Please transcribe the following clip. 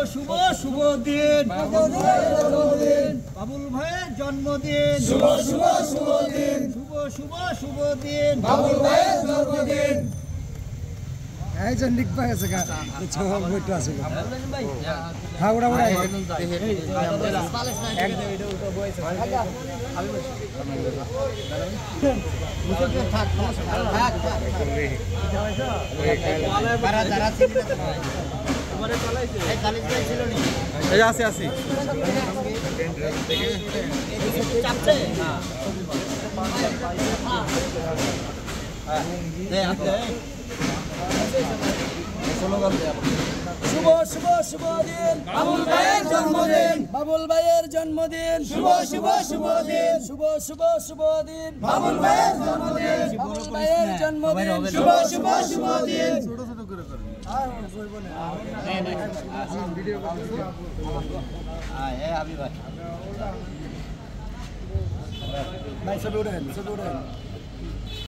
শুভ শুভ দিন বাবুল ভাইয়ের জন্মদিন শুভ শুভ শুভ দিন শুভ শুভ শুভ দিন বাবুল ভাইয়ের জন্মদিন এই যে নিক ভাই আছে গা ছোট বইটা আছে হ্যাঁ ওটা ওটা আছে আছে শুভ শুভ শুভ দিন বাবুল ভাইয়ের জন্মদিন বাবুল ভাইয়ের জন্মদিন শুভ শুভ শুভ দিন শুভ শুভ শুভ দিন বাবুল ভাইয়ের জন্মদিন বাবুল ভাইয়ের জন্মদিন শুভ শুভ শুভ দিন ভাই সব উঠেন